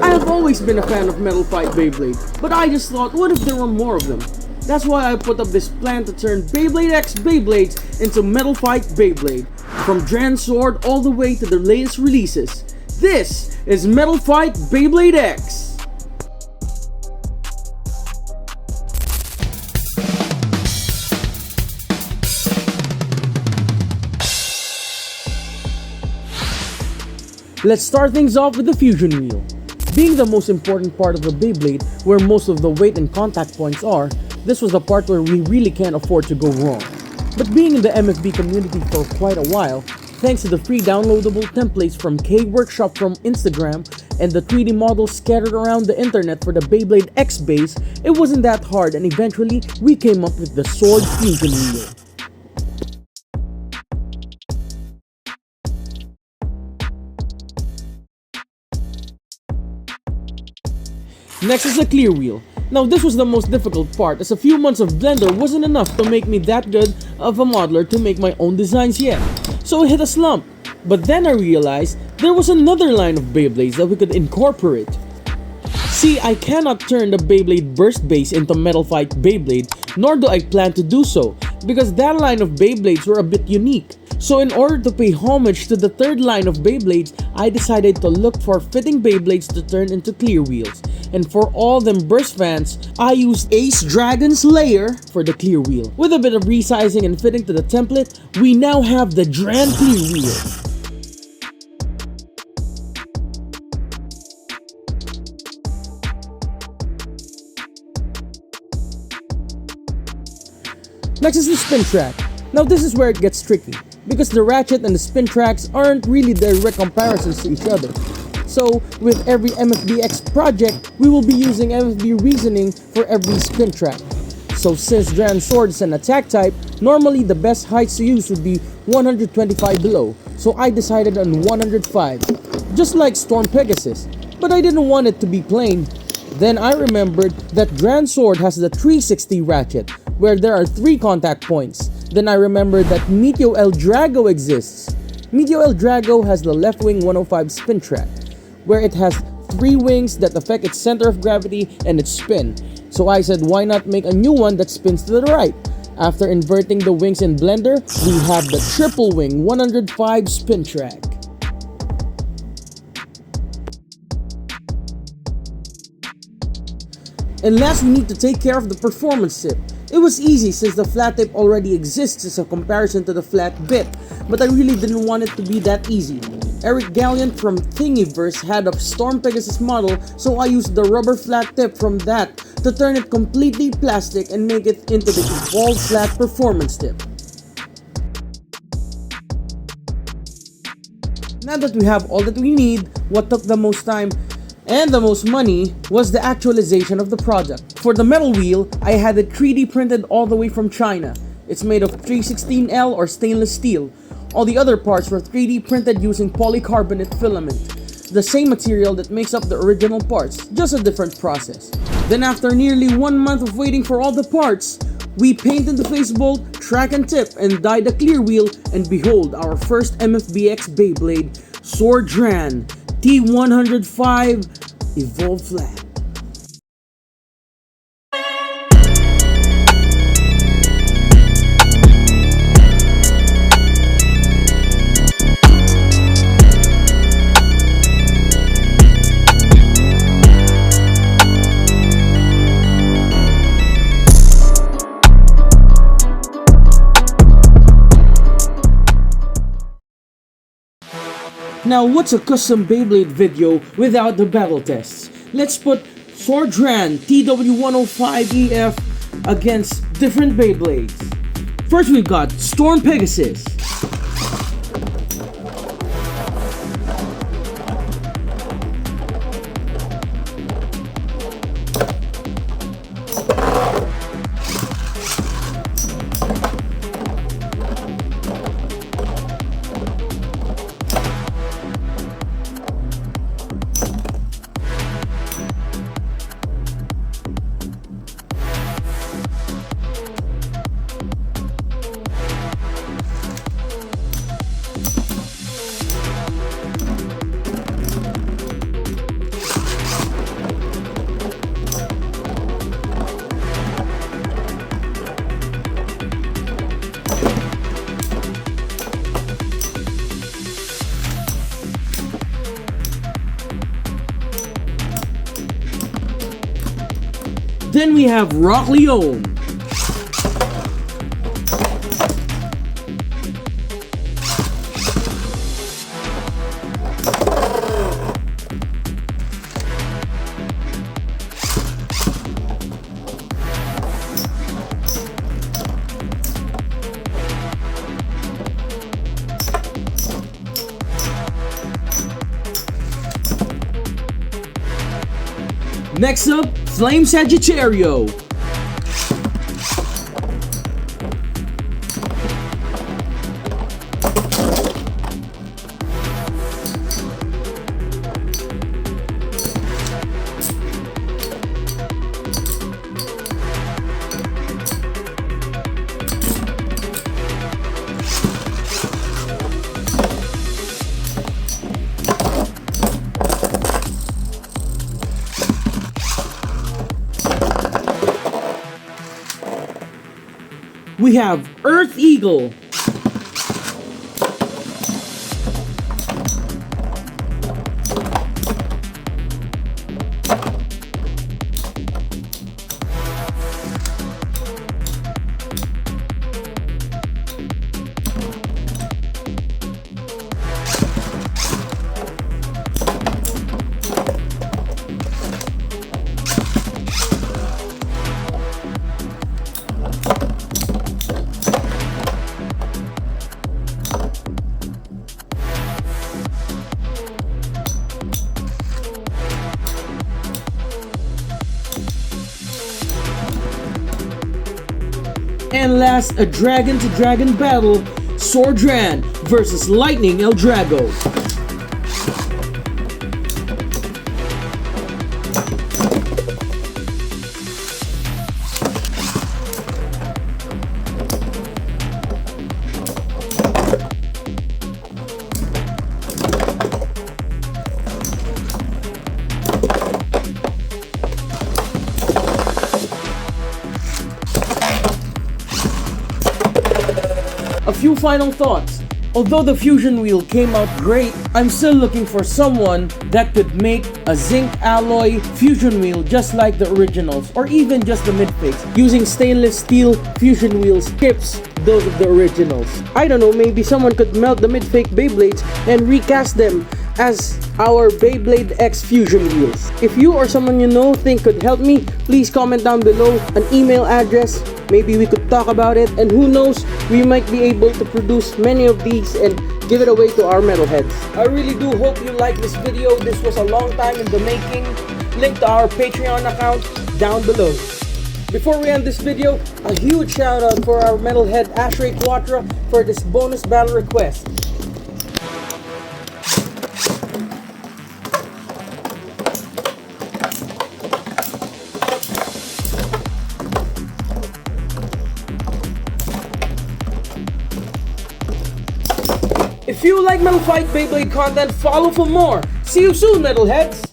I have always been a fan of Metal Fight Beyblade, but I just thought, what if there were more of them? That's why I put up this plan to turn Beyblade X Beyblades into Metal Fight Beyblade. From Dran Sword all the way to the latest releases. This is Metal Fight Beyblade X! Let's start things off with the fusion wheel. Being the most important part of the Beyblade, where most of the weight and contact points are, this was the part where we really can't afford to go wrong. But being in the MFB community for quite a while, thanks to the free downloadable templates from K-Workshop from Instagram and the 3D models scattered around the internet for the Beyblade X base, it wasn't that hard and eventually we came up with the Sword Fusion Wheel. Next is the clear wheel. Now this was the most difficult part, as a few months of Blender wasn't enough to make me that good of a modeler to make my own designs yet. So I hit a slump. But then I realized there was another line of Beyblades that we could incorporate. See, I cannot turn the Beyblade Burst base into Metal Fight Beyblade, nor do I plan to do so, because that line of Beyblades were a bit unique. So in order to pay homage to the third line of Beyblades, I decided to look for fitting Beyblades to turn into clear wheels. And for all them Burst fans, I used Ace Dragon's Lair for the clear wheel. With a bit of resizing and fitting to the template, we now have the Dran clear wheel. Next is the spin track. Now this is where it gets tricky, because the ratchet and the spin tracks aren't really direct comparisons to each other. So with every MFBX project, we will be using MFB reasoning for every spin track. So since Dran Sword is an attack type, normally the best heights to use would be 125 below. So I decided on 105, just like Storm Pegasus. But I didn't want it to be plain. Then I remembered that Dran Sword has the 360 ratchet, where there are 3 contact points. Then I remembered that Meteor El Drago exists. Meteor El Drago has the left wing 105 spin track, where it has 3 wings that affect its center of gravity and its spin. So I said, why not make a new one that spins to the right? After inverting the wings in Blender, we have the triple wing 105 spin track. And last, we need to take care of the performance tip. It was easy since the flat tip already exists as a comparison to the flat bit, but I really didn't want it to be that easy. Eric Galliant from Thingiverse had a Storm Pegasus model, so I used the rubber flat tip from that to turn it completely plastic and make it into the Evolve Flat Performance tip. Now that we have all that we need, what took the most time and the most money was the actualization of the product. For the metal wheel, I had it 3D printed all the way from China. It's made of 316L or stainless steel. All the other parts were 3D printed using polycarbonate filament, the same material that makes up the original parts, just a different process. Then after nearly 1 month of waiting for all the parts, we painted the face bolt, track and tip, and dyed the clear wheel, and behold our first MFBX Beyblade, Sword Dran T105 Evolve Flat. Now what's a custom Beyblade video without the battle tests? Let's put Sword Dran TW105EF against different Beyblades. First we've got Storm Pegasus. Then we have Rock Leone. Next up, Flame Sagittario. We have Earth Eagle. And last, a dragon to dragon battle, Sword Dran versus Lightning El Drago. A few final thoughts. Although the fusion wheel came out great, I'm still looking for someone that could make a zinc alloy fusion wheel just like the originals, or even just the mid-fakes. Using stainless steel fusion wheels skips those of the originals. I don't know, maybe someone could melt the mid-fake Beyblades and recast them as our Beyblade X fusion wheels. If you or someone you know think could help me, please comment down below an email address. Maybe we could talk about it, and who knows, we might be able to produce many of these and give it away to our metalheads. I really do hope you like this video. This was a long time in the making. Link to our Patreon account down below. Before we end this video, a huge shout out for our metalhead Ashray Quattro for this bonus battle request. If you like Metal Fight Beyblade content, follow for more. See you soon, metalheads!